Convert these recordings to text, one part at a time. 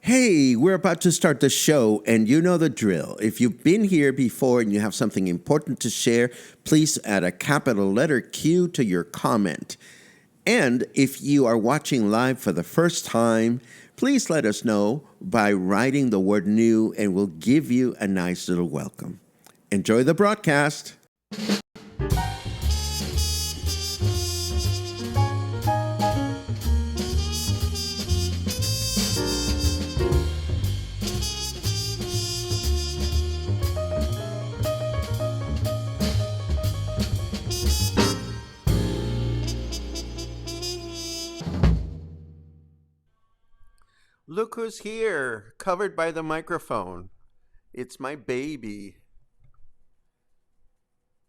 Hey, we're about to start the show, and you know the drill. If you've been here before and you have something important to share, please add a capital letter Q to your comment. And if you are watching live for the first time, please let us know by writing the word new, and we'll give you a nice little welcome. Enjoy the broadcast. Look who's here, covered by the microphone. It's my baby.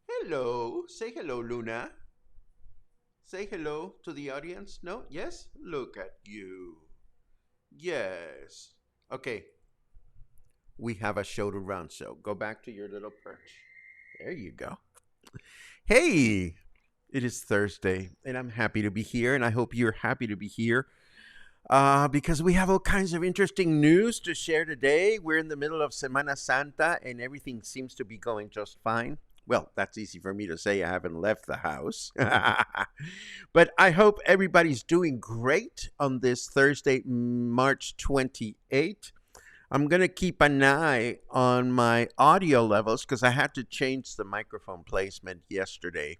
Hello. Say hello, Luna. Say hello to the audience. No? Yes? Look at you. Yes. Okay. We have a show to run, so go back to your little perch. There you go. Hey, it is Thursday, and I'm happy to be here, and I hope you're happy to be here. Because we have all kinds of interesting news to share today. We're in the middle of Semana Santa and everything seems to be going just fine. Well, that's easy for me to say. I haven't left the house. But I hope everybody's doing great on this Thursday, March 28th. I'm going to keep an eye on my audio levels because I had to change the microphone placement yesterday.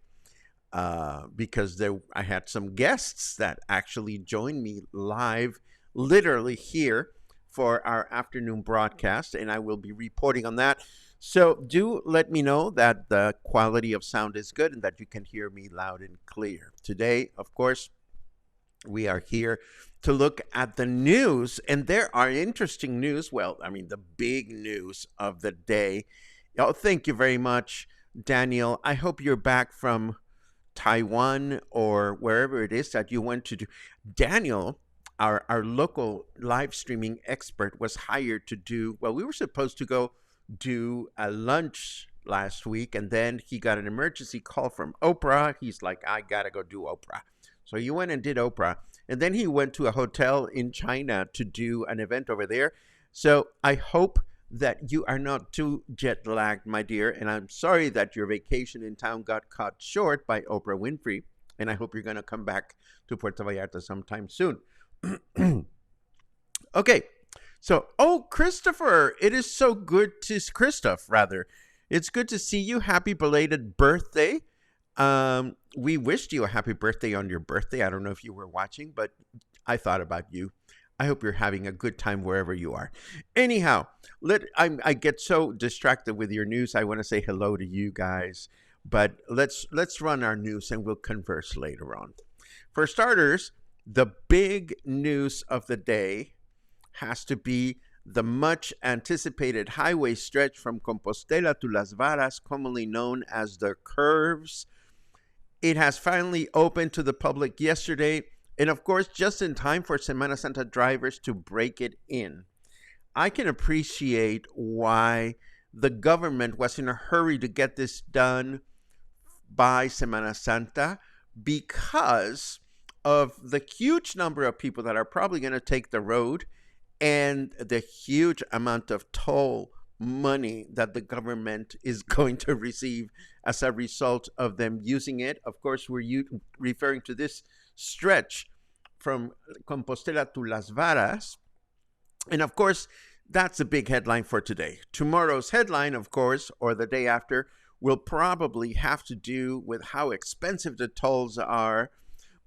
Because I had some guests that actually joined me live, literally here for our afternoon broadcast, and I will be reporting on that. So do let me know that the quality of sound is good and that you can hear me loud and clear. Today, of course, we are here to look at the news, and there are interesting news. Well, I mean, the big news of the day. Oh, thank you very much, Daniel. I hope you're back from Taiwan or wherever it is that you went to do. Daniel, our local live streaming expert, was hired to do, well, we were supposed to go do a lunch last week, and then he got an emergency call from Oprah. He's like, I gotta go do Oprah. So he went and did Oprah, and then he went to a hotel in China to do an event over there. So I hope that you are not too jet lagged, my dear. And I'm sorry that your vacation in town got cut short by Oprah Winfrey. And I hope you're going to come back to Puerto Vallarta sometime soon. Okay. So, Christopher, it is so good to, Christoph, rather. It's good to see you. Happy belated birthday. We wished you a happy birthday on your birthday. I don't know if you were watching, but I thought about you. I hope you're having a good time wherever you are. Anyhow, I get so distracted with your news. I want to say hello to you guys, but let's run our news and we'll converse later on. For starters, the big news of the day has to be the much anticipated highway stretch from Compostela to Las Varas, commonly known as the Curves. It has finally opened to the public yesterday. And of course, just in time for Semana Santa drivers to break it in. I can appreciate why the government was in a hurry to get this done by Semana Santa because of the huge number of people that are probably going to take the road and the huge amount of toll money that the government is going to receive as a result of them using it. Of course, we're referring to this stretch from Compostela to Las Varas. And of course, that's a big headline for today. Tomorrow's headline, of course, or the day after, will probably have to do with how expensive the tolls are.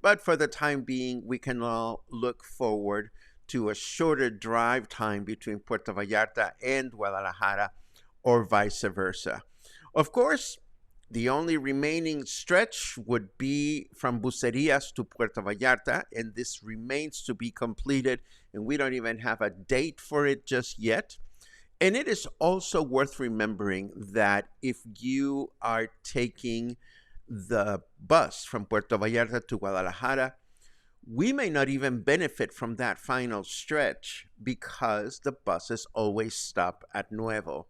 But for the time being, we can all look forward to a shorter drive time between Puerto Vallarta and Guadalajara, or vice versa. Of course, the only remaining stretch would be from Bucerias to Puerto Vallarta, and this remains to be completed, and we don't even have a date for it just yet. And it is also worth remembering that if you are taking the bus from Puerto Vallarta to Guadalajara, we may not even benefit from that final stretch because the buses always stop at Nuevo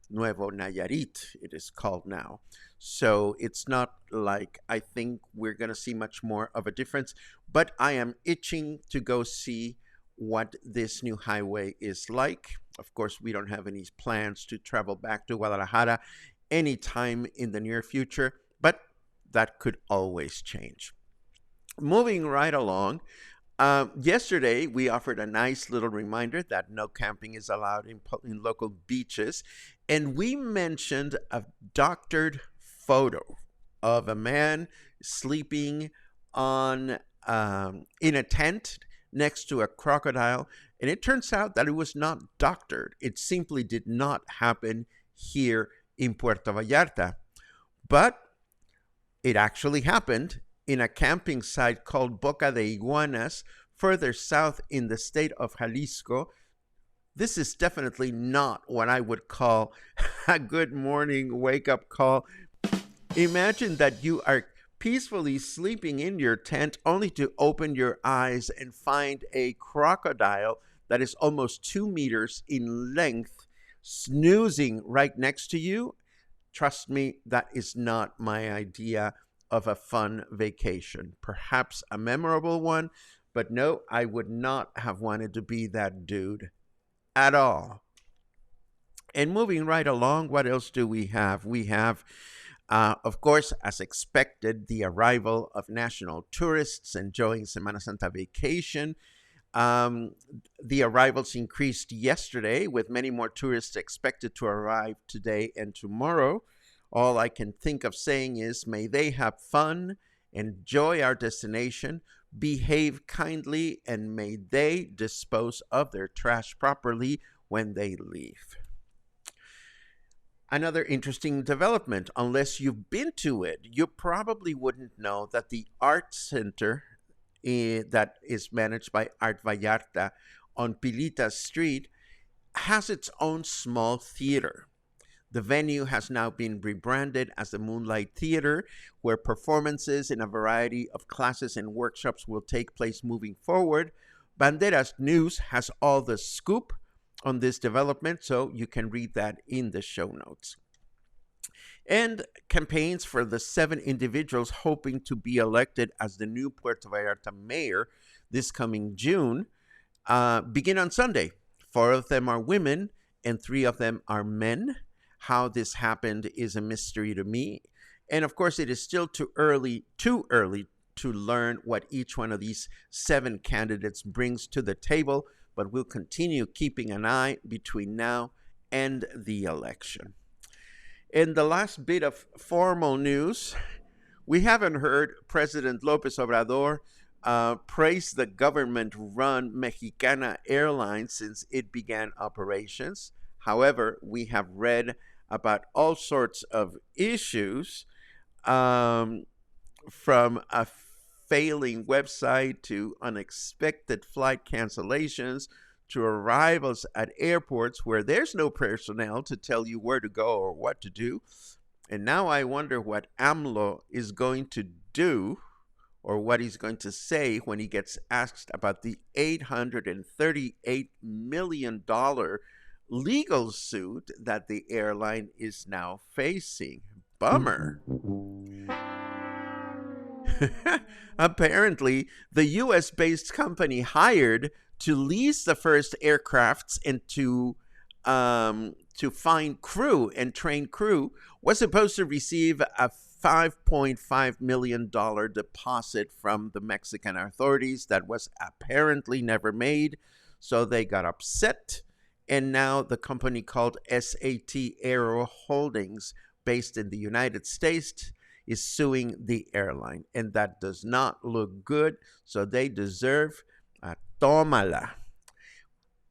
Nayarit, it is called now. So it's not like I think we're going to see much more of a difference, but I am itching to go see what this new highway is like. Of course, we don't have any plans to travel back to Guadalajara anytime in the near future, but that could always change. Moving right along, yesterday we offered a nice little reminder that no camping is allowed in local beaches, and we mentioned a doctored photo of a man sleeping on in a tent next to a crocodile, and it turns out that it was not doctored. It simply did not happen here in Puerto Vallarta, but it actually happened in a camping site called Boca de Iguanas, further south in the state of Jalisco. This is definitely not what I would call a good morning wake-up call. Imagine that you are peacefully sleeping in your tent only to open your eyes and find a crocodile that is almost 2 meters in length snoozing right next to you. Trust me, that is not my idea of a fun vacation. Perhaps a memorable one, but no, I would not have wanted to be that dude at all. And moving right along, what else do we have? We have, of course, as expected, the arrival of national tourists enjoying Semana Santa vacation. The arrivals increased yesterday, with many more tourists expected to arrive today and tomorrow. All I can think of saying is, may they have fun, enjoy our destination, behave kindly, and may they dispose of their trash properly when they leave. Another interesting development, unless you've been to it, you probably wouldn't know that the art center that is managed by Art Vallarta on Pilita Street has its own small theater. The venue has now been rebranded as the Moonlight Theater, where performances in a variety of classes and workshops will take place moving forward. Banderas News has all the scoop on this development, so you can read that in the show notes. And campaigns for the 7 individuals hoping to be elected as the new Puerto Vallarta mayor this coming June begin on Sunday. 4 of them are women and 3 of them are men. How this happened is a mystery to me. And of course, it is still too early to learn what each one of these 7 candidates brings to the table, but we'll continue keeping an eye between now and the election. In the last bit of formal news, we haven't heard President López Obrador praise the government-run Mexicana airline since it began operations. However, we have read about all sorts of issues, from a failing website to unexpected flight cancellations to arrivals at airports where there's no personnel to tell you where to go or what to do. And now I wonder what AMLO is going to do, or what he's going to say when he gets asked about the $838 million legal suit that the airline is now facing. Bummer. Apparently, the US-based company hired to lease the first aircrafts and to to find crew and train crew was supposed to receive a $5.5 million deposit from the Mexican authorities that was apparently never made. So they got upset. And now the company called SAT Aero Holdings, based in the United States, is suing the airline. And that does not look good. So they deserve a tómala.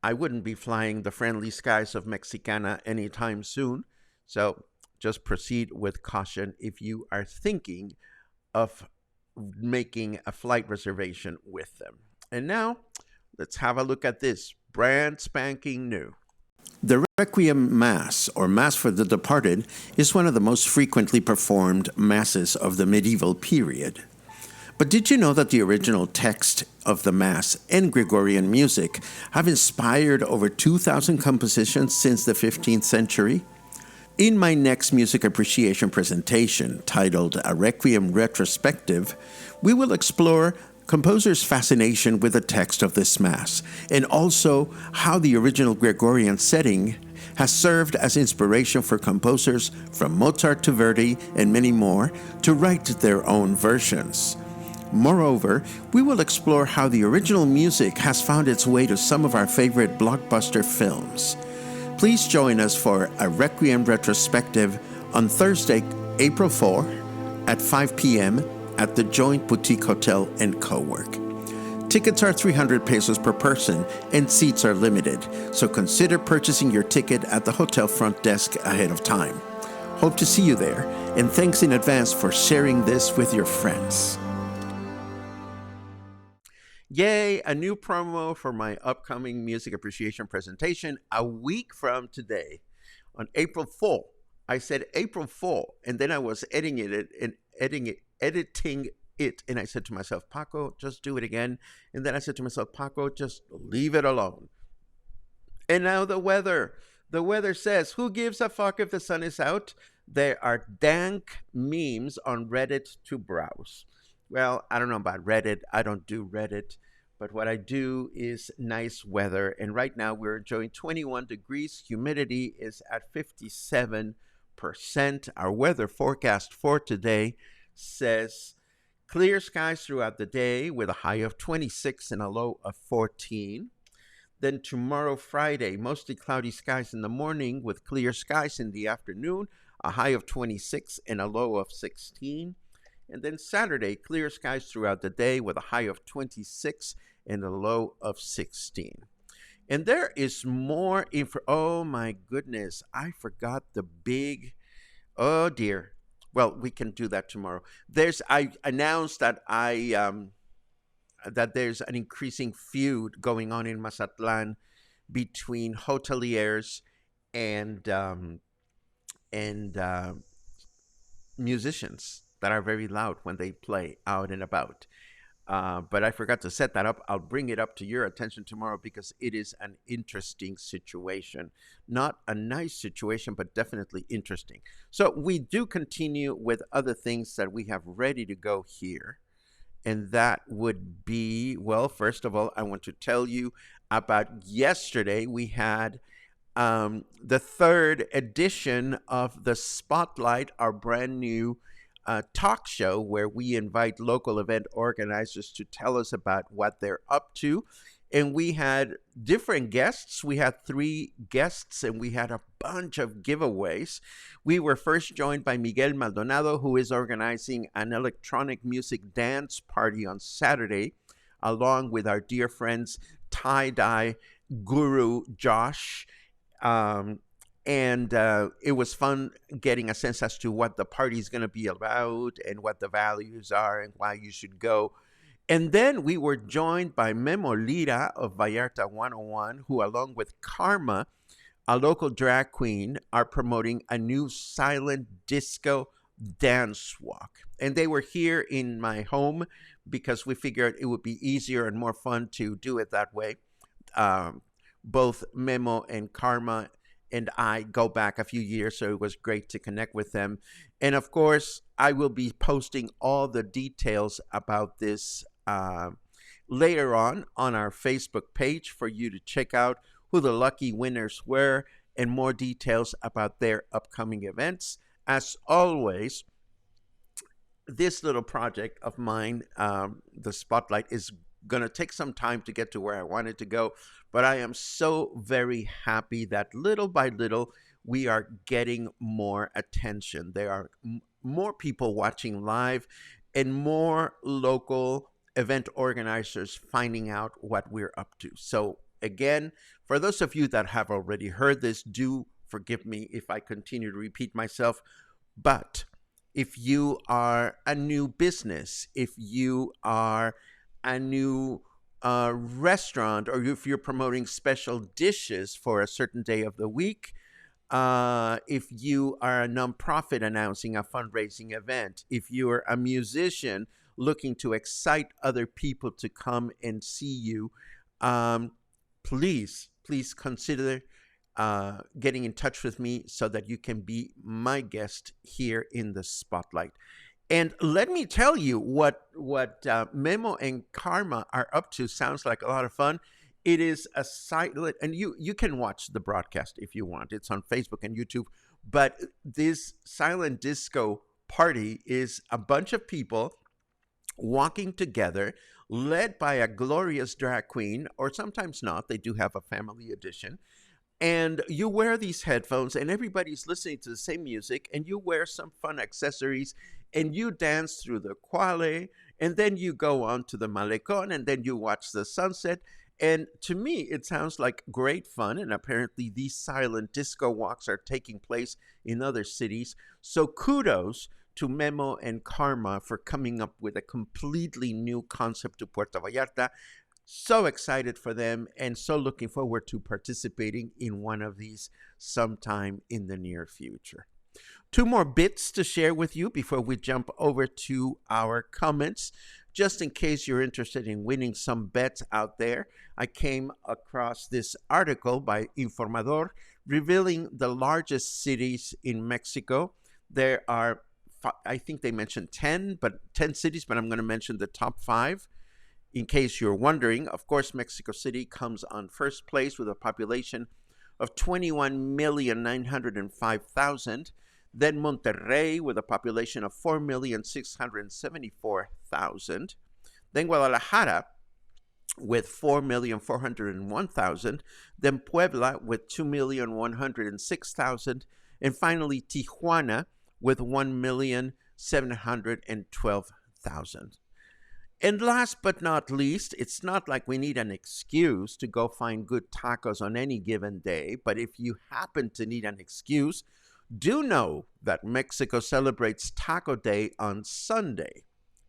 I wouldn't be flying the friendly skies of Mexicana anytime soon. So just proceed with caution if you are thinking of making a flight reservation with them. And now, let's have a look at this brand spanking new. The Requiem Mass, or Mass for the Departed, is one of the most frequently performed masses of the medieval period. But did you know that the original text of the Mass and Gregorian music have inspired over 2,000 compositions since the 15th century? In my next music appreciation presentation, titled A Requiem Retrospective, we will explore composers' fascination with the text of this Mass, and also how the original Gregorian setting has served as inspiration for composers from Mozart to Verdi and many more to write their own versions. Moreover, we will explore how the original music has found its way to some of our favorite blockbuster films. Please join us for a Requiem Retrospective on Thursday, April 4 at 5 p.m. at the Joint Boutique Hotel and Co-work. Tickets are 300 pesos per person and seats are limited, so consider purchasing your ticket at the hotel front desk ahead of time. Hope to see you there, and thanks in advance for sharing this with your friends. Yay, a new promo for my upcoming music appreciation presentation a week from today on April 4th. I said April 4th, and then I was editing it, and I said to myself, Paco, just do it again. And then I said to myself, Paco, just leave it alone. And now the weather. The weather says, who gives a fuck if the sun is out? There are dank memes on Reddit to browse. Well, I don't know about Reddit. I don't do Reddit. But what I do is nice weather. And right now we're enjoying 21 degrees. Humidity is at 57%. Our weather forecast for today says clear skies throughout the day with a high of 26 and a low of 14. Then tomorrow, Friday, mostly cloudy skies in the morning with clear skies in the afternoon, a high of 26 and a low of 16. And then Saturday, clear skies throughout the day with a high of 26 and a low of 16. And there is more info. Oh my goodness, I forgot the big, oh dear. Well, we can do that tomorrow. I announced that that there's an increasing feud going on in Mazatlán between hoteliers and musicians that are very loud when they play out and about. But I forgot to set that up. I'll bring it up to your attention tomorrow because it is an interesting situation. Not a nice situation, but definitely interesting. So we do continue with other things that we have ready to go here. And that would be, well, first of all, I want to tell you about yesterday. We had the third edition of The Spotlight, our brand new talk show where we invite local event organizers to tell us about what they're up to. And we had different guests. We had 3 guests and we had a bunch of giveaways. We were first joined by Miguel Maldonado, who is organizing an electronic music dance party on Saturday, along with our dear friends tie-dye guru Josh. And it was fun getting a sense as to what the party is going to be about and what the values are and why you should go. And then we were joined by Memo Lira of Vallarta 101, who along with Karma, a local drag queen, are promoting a new silent disco dance walk. And they were here in my home because we figured it would be easier and more fun to do it that way. Both Memo and Karma and I go back a few years, so it was great to connect with them. And of course, I will be posting all the details about this later on our Facebook page for you to check out who the lucky winners were and more details about their upcoming events. As always, this little project of mine, the Spotlight, is going to take some time to get to where I wanted to go. But I am so very happy that little by little, we are getting more attention. There are more people watching live and more local event organizers finding out what we're up to. So, again, for those of you that have already heard this, do forgive me if I continue to repeat myself. But if you are a new business, if you are a new restaurant, or if you're promoting special dishes for a certain day of the week, if you are a nonprofit announcing a fundraising event, if you're a musician looking to excite other people to come and see you, please consider getting in touch with me so that you can be my guest here in the Spotlight. And let me tell you what Memo and Karma are up to. Sounds like a lot of fun. It is a silent, and you can watch the broadcast if you want. It's on Facebook and YouTube. But this silent disco party is a bunch of people walking together, led by a glorious drag queen, or sometimes not. They do have a family edition. And you wear these headphones, and everybody's listening to the same music, and you wear some fun accessories, and you dance through the quale, and then you go on to the malecon, and then you watch the sunset. And to me, it sounds like great fun. And apparently, these silent disco walks are taking place in other cities. So kudos to Memo and Karma for coming up with a completely new concept to Puerto Vallarta. So excited for them, and so looking forward to participating in one of these sometime in the near future. Two more bits to share with you before we jump over to our comments. Just in case you're interested in winning some bets out there, I came across this article by Informador revealing the largest cities in Mexico. There are, I think they mentioned 10 cities, but I'm going to mention the top 5. In case you're wondering, of course, Mexico City comes on first place with a population of 21,905,000. Then Monterrey with a population of 4,674,000. Then Guadalajara with 4,401,000. Then Puebla with 2,106,000. And finally, Tijuana with 1,712,000. And last but not least, it's not like we need an excuse to go find good tacos on any given day, but if you happen to need an excuse, do know that Mexico celebrates Taco Day on Sunday.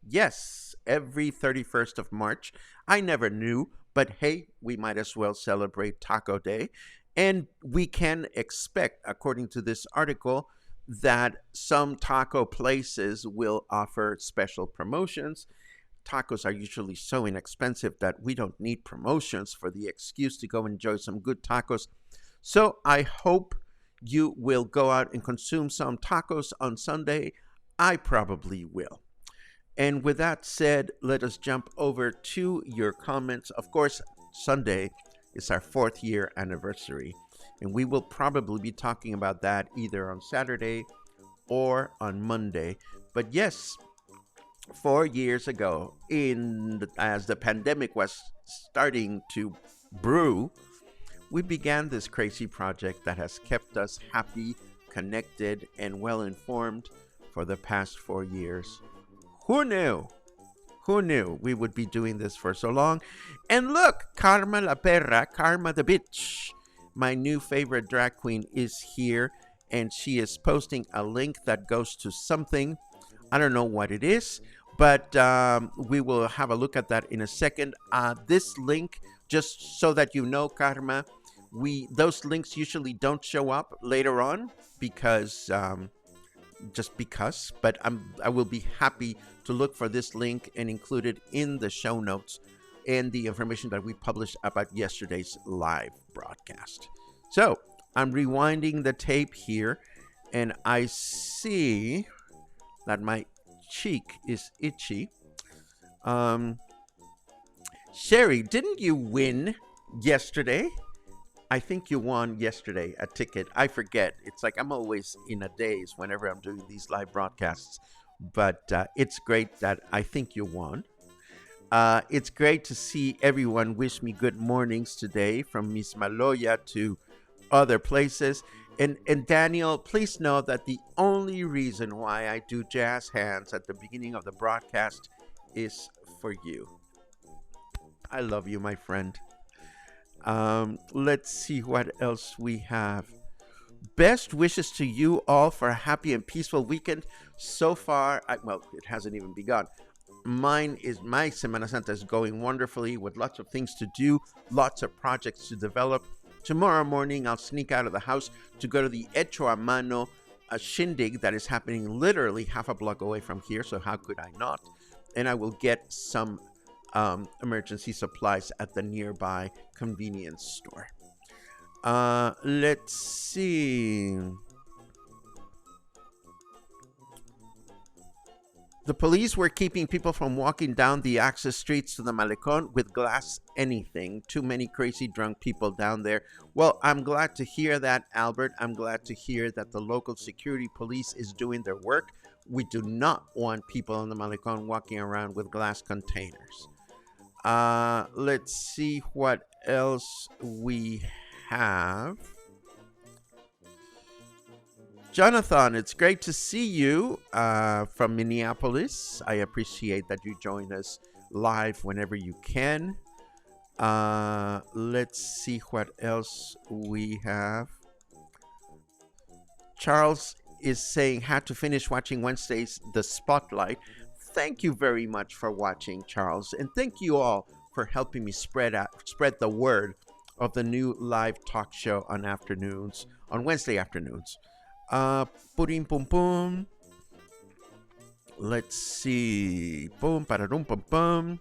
Yes, every 31st of March. I never knew, but hey, we might as well celebrate Taco Day. And we can expect, according to this article, that some taco places will offer special promotions. Tacos are usually so inexpensive that we don't need promotions for the excuse to go enjoy some good tacos. So I hope you will go out and consume some tacos on Sunday. I probably will. And with that said, let us jump over to your comments. Of course, Sunday is our 4th year anniversary, and we will probably be talking about that either on Saturday or on Monday. But yes, 4 years ago, as the pandemic was starting to brew, we began this crazy project that has kept us happy, connected, and well-informed for the past 4 years. Who knew? Who knew we would be doing this for so long? And look, Karma la Perra, Karma the bitch, my new favorite drag queen, is here, and she is posting a link that goes to something. I don't know what it is, but we will have a look at that in a second. This link, just so that you know, Karma, those links usually don't show up later on because, but I will be happy to look for this link and include it in the show notes and the information that we published about yesterday's live broadcast. So I'm rewinding the tape here, and I see that my cheek is itchy. Sherry, didn't you win yesterday? I think you won yesterday a ticket. I forget. It's like I'm always in a daze whenever I'm doing these live broadcasts. But it's great that I think you won. It's great to see everyone wish me good mornings today, from Miss Maloya to other places. And Daniel, please know that the only reason why I do jazz hands at the beginning of the broadcast is for you. I love you, my friend. Let's see what else we have. Best wishes to you all for a happy and peaceful weekend. So far, well, it hasn't even begun. My Semana Santa is going wonderfully with lots of things to do, lots of projects to develop. Tomorrow morning, I'll sneak out of the house to go to the Hecho a Mano, a shindig that is happening literally half a block away from here, so how could I not? And I will get some emergency supplies at the nearby convenience store. Let's see. The police were keeping people from walking down the access streets to the Malecon with glass anything. Too many crazy drunk people down there. Well, I'm glad to hear that, Albert. I'm glad to hear that the local security police is doing their work. We do not want people on the Malecon walking around with glass containers. Let's see what else we have. Jonathan, it's great to see you from Minneapolis. I appreciate that you join us live whenever you can. Let's see what else we have. Charles is saying, had to finish watching Wednesday's The Spotlight. Thank you very much for watching, Charles. And thank you all for helping me spread the word of the new live talk show on Wednesday afternoons. Purim pum pum. Let's see. Boom, pararum pum pum.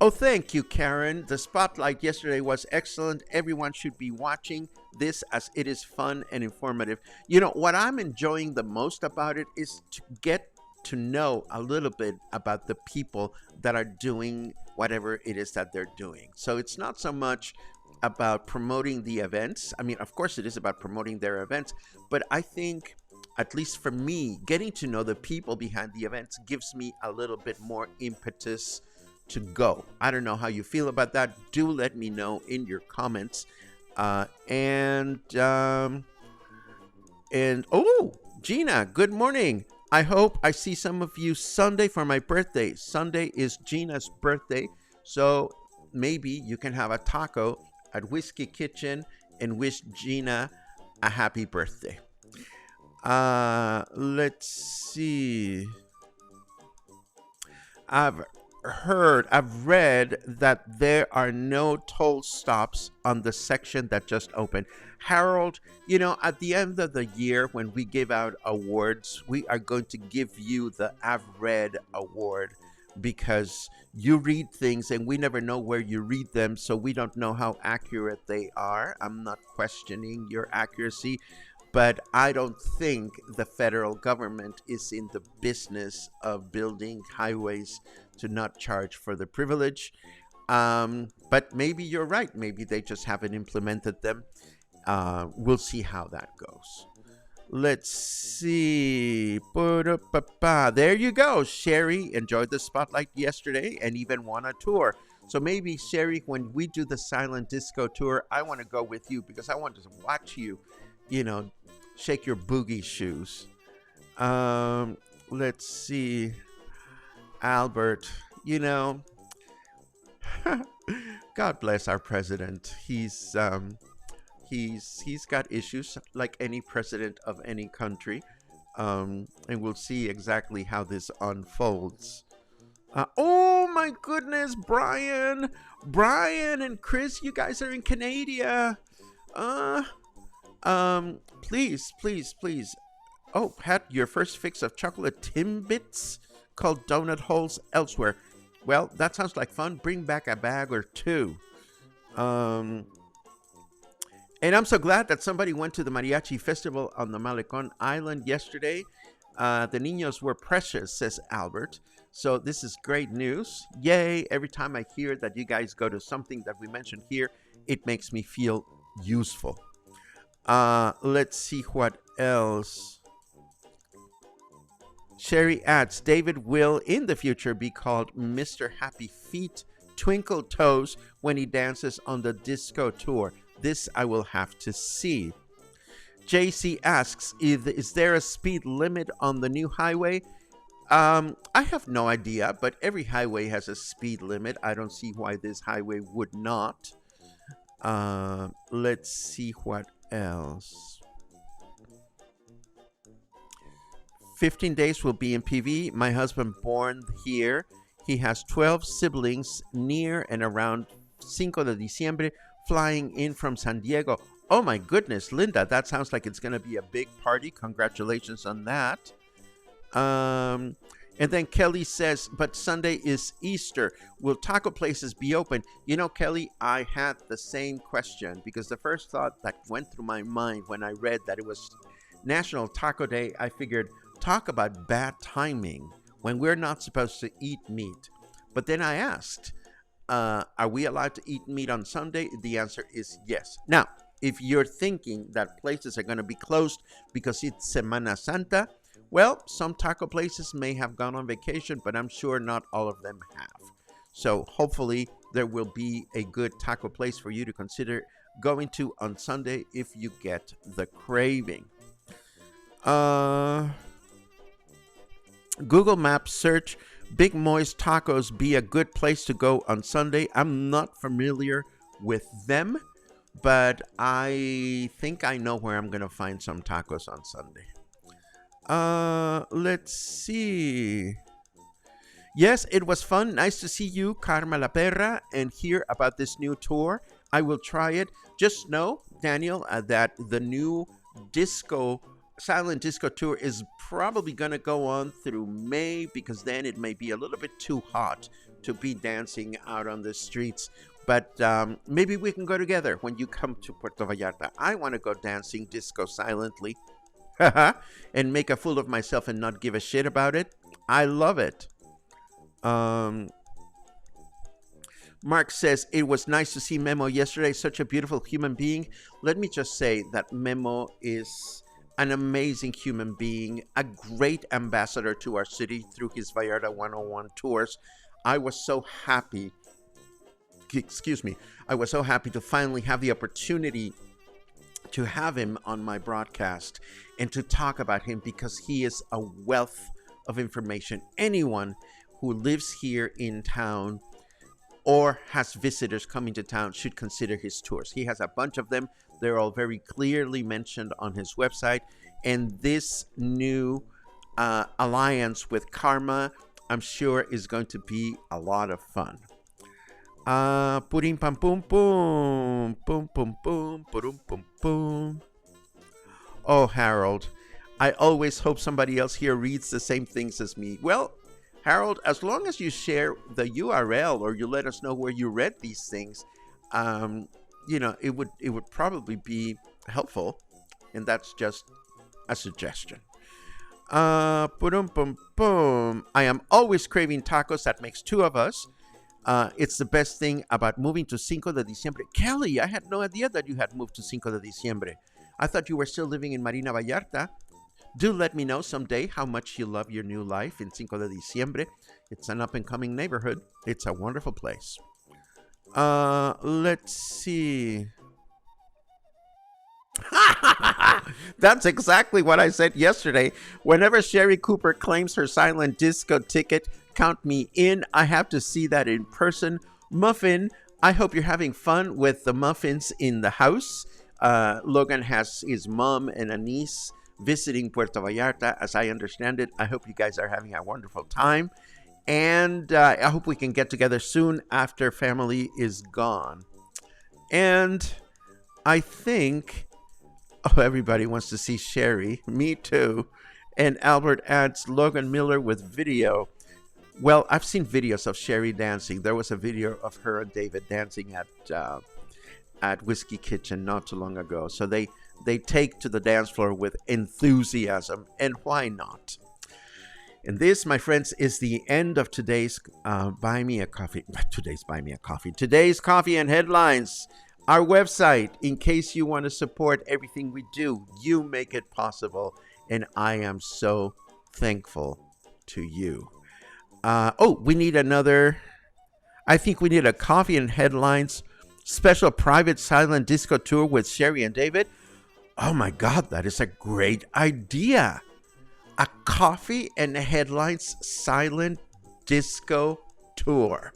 Oh, thank you, Karen. The spotlight yesterday was excellent. Everyone should be watching this as it is fun and informative. You know, what I'm enjoying the most about it is to get to know a little bit about the people that are doing whatever it is that they're doing. So it's not so much about promoting the events. I mean, of course it is about promoting their events, but I think, at least for me, getting to know the people behind the events gives me a little bit more impetus to go. I don't know how you feel about that. Do let me know in your comments. And oh, Gina, good morning. I hope I see some of you Sunday for my birthday. Sunday is Gina's birthday, so maybe you can have a taco at Whiskey Kitchen and wish Gina a happy birthday. Let's see. I've read that there are no toll stops on the section that just opened. Harold, you know, at the end of the year when we give out awards, we are going to give you the I've read award, because you read things and we never know where you read them, so we don't know how accurate they are. I'm not questioning your accuracy, but I don't think the federal government is in the business of building highways to not charge for the privilege. But maybe you're right. Maybe they just haven't implemented them. We'll see how that goes. Let's see. There you go. Sherry enjoyed the spotlight yesterday and even won a tour. So maybe, Sherry, when we do the silent disco tour, I want to go with you because I want to watch you, you know, shake your boogie shoes. Let's see. Albert, you know, God bless our president. He's got issues like any president of any country, and we'll see exactly how this unfolds. Oh my goodness, Brian and Chris, you guys are in Canada. Please. Oh, had your first fix of chocolate Timbits called donut holes elsewhere. Well, that sounds like fun. Bring back a bag or two. And I'm so glad that somebody went to the mariachi festival on the Malecon Island yesterday. The niños were precious, says Albert. So this is great news. Yay. Every time I hear that you guys go to something that we mentioned here, it makes me feel useful. Let's see what else. Sherry adds, David will in the future be called Mr. Happy Feet, Twinkle Toes when he dances on the disco tour. This I will have to see. JC asks, is there a speed limit on the new highway? I have no idea, but every highway has a speed limit. I don't see why this highway would not. Let's see what else. 15 days will be in PV. My husband born here. He has 12 siblings near and around Cinco de Diciembre, flying in from San Diego. Oh my goodness, Linda, that sounds like it's going to be a big party. Congratulations on that. And then Kelly says, but Sunday is Easter. Will taco places be open? You know, Kelly, I had the same question because the first thought that went through my mind when I read that it was National Taco Day, I figured, talk about bad timing when we're not supposed to eat meat. But then I asked, are we allowed to eat meat on Sunday? The answer is yes. Now, if you're thinking that places are going to be closed because it's Semana Santa, well, some taco places may have gone on vacation, but I'm sure not all of them have. So hopefully there will be a good taco place for you to consider going to on Sunday if you get the craving. Google Maps search Big Moist Tacos be a good place to go on Sunday. I'm not familiar with them, but I think I know where I'm going to find some tacos on Sunday. Let's see. Yes, it was fun. Nice to see you, Karma La Perra, and hear about this new tour. I will try it. Just know, Daniel, that the new silent disco tour is probably going to go on through May because then it may be a little bit too hot to be dancing out on the streets. But maybe we can go together when you come to Puerto Vallarta. I want to go dancing disco silently and make a fool of myself and not give a shit about it. I love it. Mark says, it was nice to see Memo yesterday. Such a beautiful human being. Let me just say that Memo is an amazing human being, a great ambassador to our city through his Vallarta 101 tours. I was so happy to finally have the opportunity to have him on my broadcast and to talk about him because he is a wealth of information. Anyone who lives here in town or has visitors coming to town should consider his tours. He has a bunch of them. They're all very clearly mentioned on his website. And this new alliance with Karma, I'm sure, is going to be a lot of fun. Purim pam pum pum, pum pum pum, purum pum pum. Oh, Harold, I always hope somebody else here reads the same things as me. Well, Harold, as long as you share the URL or you let us know where you read these things, it would probably be helpful, and that's just a suggestion. Purum pum pum. I am always craving tacos. That makes two of us. It's the best thing about moving to Cinco de Diciembre. Kelly, I had no idea that you had moved to Cinco de Diciembre. I thought you were still living in Marina Vallarta. Do let me know someday how much you love your new life in Cinco de Diciembre. It's an up-and-coming neighborhood. It's a wonderful place. Let's see. That's exactly what I said yesterday. Whenever Sherry Cooper claims her silent disco ticket, count me in. I have to see that in person. Muffin, I hope you're having fun with the muffins in the house. Logan has his mom and a niece visiting Puerto Vallarta, as I understand it. I hope you guys are having a wonderful time. And I hope we can get together soon after family is gone. And I think, everybody wants to see Sherry. Me too. And Albert adds Logan Miller with video. Well, I've seen videos of Sherry dancing. There was a video of her and David dancing at Whiskey Kitchen not too long ago. So they take to the dance floor with enthusiasm, and why not? And this, my friends, is the end of today's Buy Me a Coffee. Today's Coffee and Headlines. Our website, in case you want to support everything we do, you make it possible. And I am so thankful to you. We need another. I think we need a coffee and headlines special private silent disco tour with Sherry and David. Oh my God, that is a great idea. A coffee and headlines silent disco tour.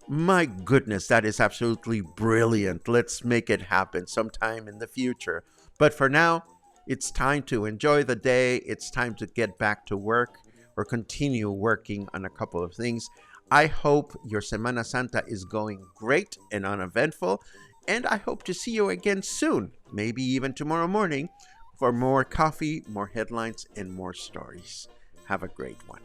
My goodness, that is absolutely brilliant. Let's make it happen sometime in the future. But for now, it's time to enjoy the day. It's time to get back to work or continue working on a couple of things. I hope your Semana Santa is going great and uneventful. And I hope to see you again soon, maybe even tomorrow morning, for more coffee, more headlines, and more stories. Have a great one.